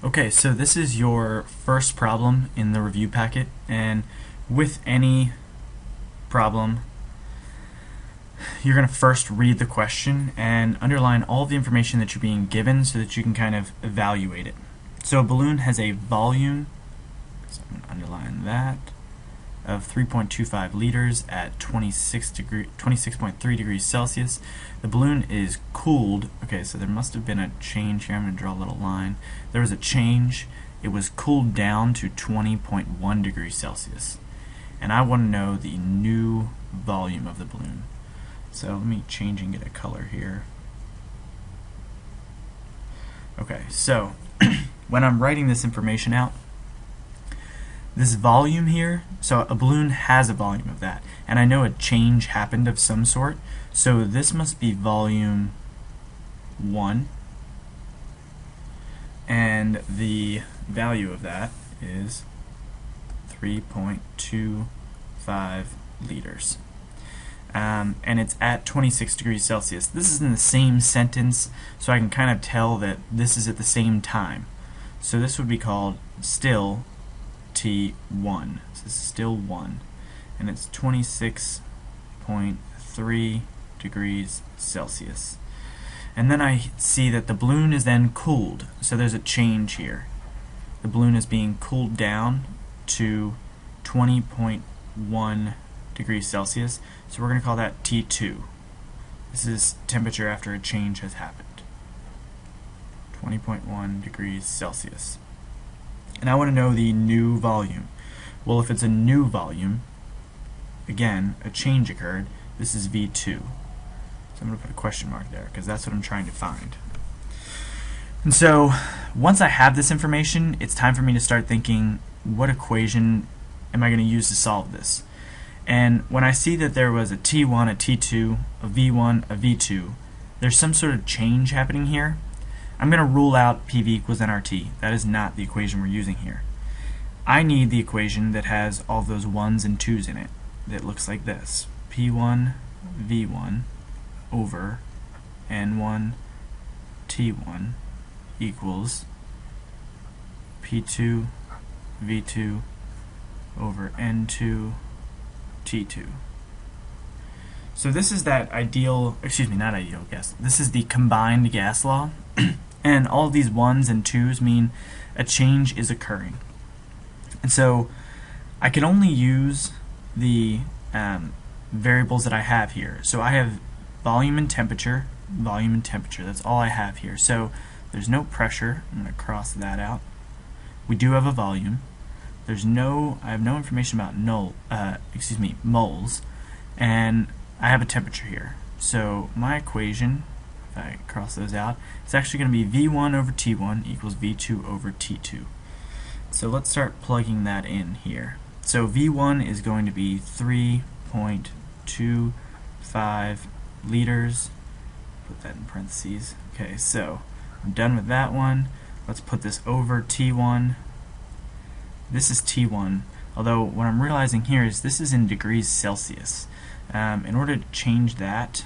Okay, so this is your first problem in the review packet, and with any problem, you're going to first read the question and underline all the information that you're being given so that you can kind of evaluate it. So a balloon has a volume, so I'm going to underline that, of 3.25 liters at 26.3 degrees Celsius. The balloon is cooled. Okay, so there must have been a change here. I'm going to draw a little line. There was a change. It was cooled down to 20.1 degrees Celsius. And I want to know the new volume of the balloon. So let me change and get a color here. Okay, so when I'm writing this information out, this volume here, so a balloon has a volume of that, and I know a change happened of some sort, so this must be volume 1, and the value of that is 3.25 liters. And it's at 26 degrees Celsius. This is in the same sentence, so I can kind of tell that this is at the same time. So this would be called still T1. So this is still 1. And it's 26.3 degrees Celsius. And then I see that the balloon is then cooled. So there's a change here. The balloon is being cooled down to 20.1 degrees Celsius. So we're going to call that T2. This is temperature after a change has happened. 20.1 degrees Celsius. And I want to know the new volume. Well, if it's a new volume, again, a change occurred. This is V2. So I'm going to put a question mark there because that's what I'm trying to find. And so once I have this information, it's time for me to start thinking, what equation am I going to use to solve this? And when I see that there was a T1, a T2, a V1, a V2, there's some sort of change happening here. I'm going to rule out PV equals nRT. That is not the equation we're using here. I need the equation that has all those 1s and 2s in it. That looks like this. P1 V1 over N1 T1 equals P2 V2 over N2 T2. So this is that ideal, not ideal gas. This is the combined gas law. And all these 1s and 2s mean a change is occurring. And so I can only use the variables that I have here. So I have volume and temperature, that's all I have here. So there's no pressure. I'm going to cross that out. We do have a volume. I have no information about moles, and I have a temperature here. So my equation, if I cross those out, it's actually going to be V1 over T1 equals V2 over T2. So let's start plugging that in here. So V1 is going to be 3.25 liters. Put that in parentheses. Okay, so I'm done with that one. Let's put this over T1. This is T1, although what I'm realizing here is this is in degrees Celsius. In order to change that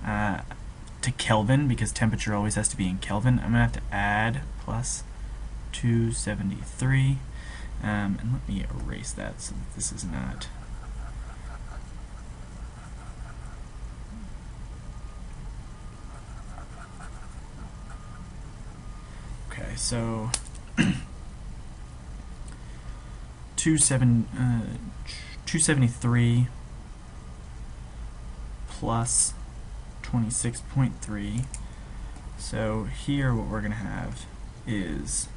to Kelvin, because temperature always has to be in Kelvin, I'm going to have to add plus 273, and let me erase that so that this is not... Okay, so 273 plus 26.3. So here what we're going to have is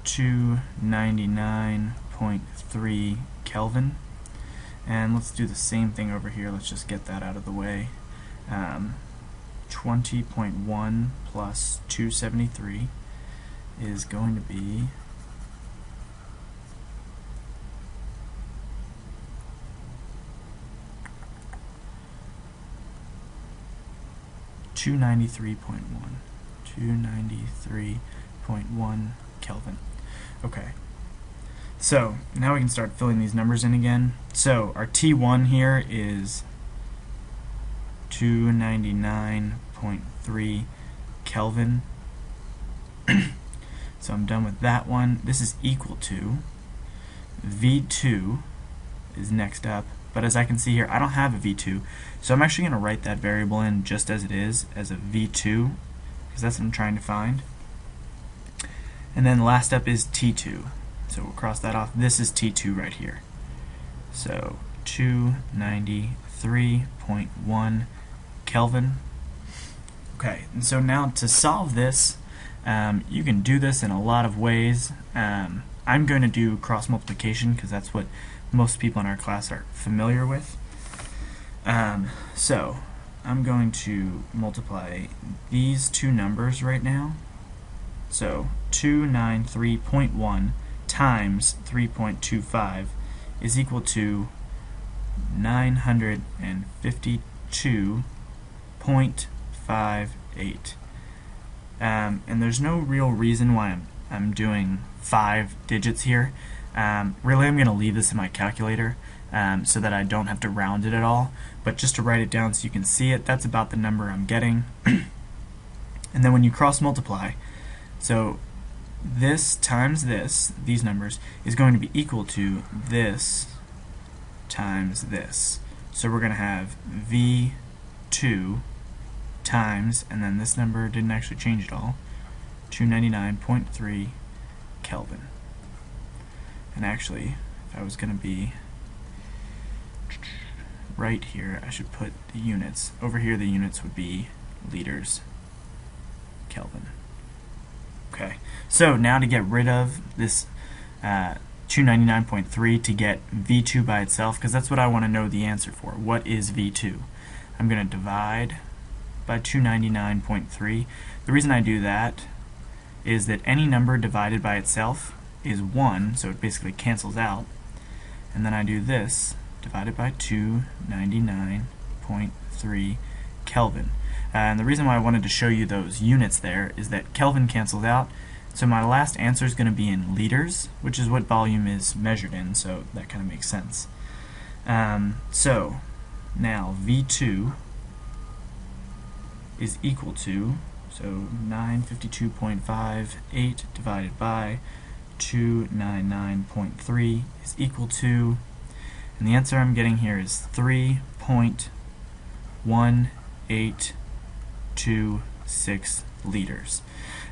299.3 Kelvin. And let's do the same thing over here. Let's just get that out of the way. 20.1 plus 273 is going to be 293.1 Kelvin. Okay, so now we can start filling these numbers in again. So our T1 here is 299.3 Kelvin. So I'm done with that one. This is equal to V2 is next up, but as I can see here, I don't have a V2, so I'm actually going to write that variable in just as it is, as a V2, because that's what I'm trying to find. And then the last step is T2, so we'll cross that off. This is T2 right here. So 293.1 Kelvin. Okay, and so now to solve this, you can do this in a lot of ways. I'm going to do cross multiplication because that's what most people in our class are familiar with. So I'm going to multiply these two numbers right now. So 293.1 times 3.25 is equal to 952.58. And there's no real reason why I'm doing 5 digits here. Really, I'm going to leave this in my calculator so that I don't have to round it at all. But just to write it down so you can see it, that's about the number I'm getting. And then when you cross multiply, so this times this, these numbers, is going to be equal to this times this. So we're going to have V2 times, and then this number didn't actually change at all, 299.3 Kelvin. And actually, if I was going to be right here, I should put the units. Over here the units would be liters Kelvin. Okay, so now to get rid of this 299.3 to get V2 by itself, because that's what I want to know the answer for. What is V2? I'm going to divide by 299.3. The reason I do that is that any number divided by itself is 1, so it basically cancels out. And then I do this, divided by 299.3 Kelvin. And the reason why I wanted to show you those units there is that Kelvin cancels out, so my last answer is going to be in liters, which is what volume is measured in, so that kind of makes sense. So now V2 is equal to, so 952.58 divided by 299.3 is equal to, and the answer I'm getting here is 3.1826 liters.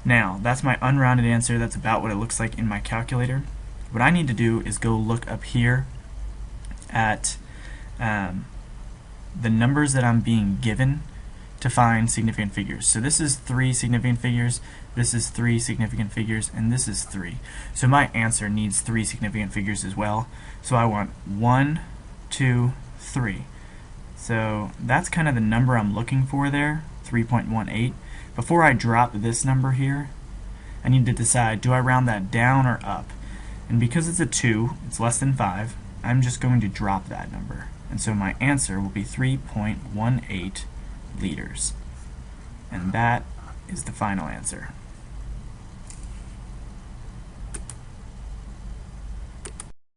Now, that's my unrounded answer. That's about what it looks like in my calculator. What I need to do is go look up here at the numbers that I'm being given to find significant figures. So this is 3 significant figures, this is 3 significant figures, and this is 3. So my answer needs 3 significant figures as well. So I want 1, 2, 3. So that's kind of the number I'm looking for there, 3.18. Before I drop this number here, I need to decide, do I round that down or up? And because it's a 2, it's less than 5, I'm just going to drop that number. And so my answer will be 3.18 liters. And that is the final answer.